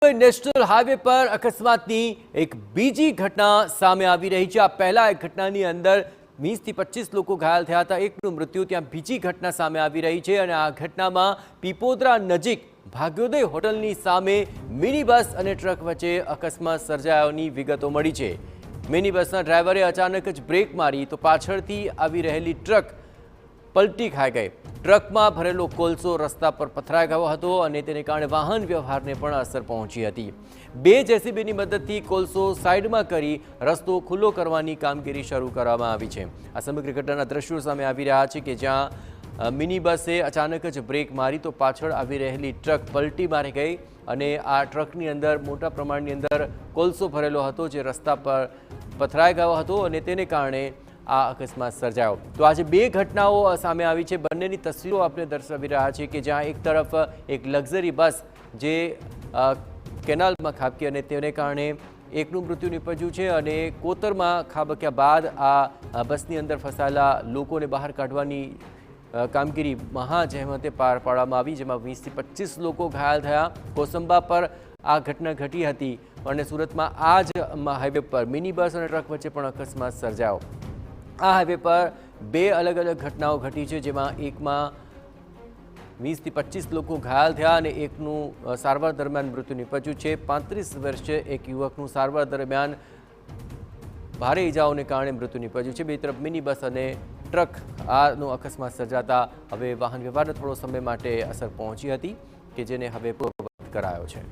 National highway પર અકસ્માતની એક બીજી ઘટના સામે આવી રહી છે। આ પહેલા એક ઘટનાની અંદર 20 થી 25 લોકો ઘાયલ થયા હતા, એકનું મૃત્યુ। ત્યાં બીજી ઘટના સામે આવી રહી છે અને આ ઘટનામાં પીપોદરા નજીક ભાગ્યોદય હોટલની સામે મિની બસ અને ટ્રક વચ્ચે અકસ્માત સર્જાયાની વિગતો મળી છે। મિની બસના ડ્રાઈવરે અચાનક જ બ્રેક મારી તો પાછળથી આવી રહેલી ટ્રક પલટી ખાઈ ગઈ। ટ્રકમાં ભરેલો કોલસો રસ્તા પર પથરાઈ ગયો હતો અને તેને કારણે વાહન વ્યવહારને પણ અસર પહોંચી હતી। 2 જેસીબીની મદદથી કોલસો સાઈડમાં કરી રસ્તો ખુલ્લો કરવાની કામગીરી શરૂ કરવામાં આવી છે। આ સમગ્ર ઘટનાના દ્રશ્યો સામે આવી રહ્યા છે કે જ્યાં મિની બસે અચાનક જ બ્રેક મારી તો પાછળ આવી રહેલી ટ્રક પલટી મારી ગઈ અને આ ટ્રકની અંદર મોટા પ્રમાણની અંદર કોલસો ભરેલો હતો જે રસ્તા પર પથરાઈ ગયો હતો અને તેને કારણે આ અકસ્માત સર્જાયો। તો આજે 2 ઘટનાઓ સામે આવી છે। બંનેની તસવીરો આપણે દર્શાવી રહ્યા છીએ કે જ્યાં એક તરફ એક લક્ઝરી બસ જે કેનાલમાં ખાબકી અને તેને કારણે એકનું મૃત્યુ નીપજ્યું છે અને કોતરમાં ખાબક્યા બાદ આ બસની અંદર ફસાયેલા લોકોને બહાર કાઢવાની કામગીરી મહા જહેમતે પાર પાડવામાં આવી, જેમાં 20 થી 25 લોકો ઘાયલ થયા। કોસંબા પર આ ઘટના ઘટી હતી અને સુરતમાં આ જ હાઈવે પર મિની બસ અને ટ્રક વચ્ચે પણ અકસ્માત સર્જાયો। આ હાઈવે પર 2 અલગ અલગ ઘટનાઓ ઘટી છે, જેમાં એકમાં 20 થી 25 લોકો ઘાયલ થયા અને એકનું સારવાર દરમિયાન મૃત્યુ નીપજ્યું છે। 35 વર્ષીય એક યુવકનું સારવાર દરમિયાન ભારે ઇજાઓને કારણે મૃત્યુ નીપજ્યું છે। બે તરફ મિની બસ અને ટ્રક આનો અકસ્માત સર્જાતા હવે વાહન વ્યવહારને થોડો સમય માટે અસર પહોંચી હતી કે જેને હવે પૂર્વવત કરાયો છે।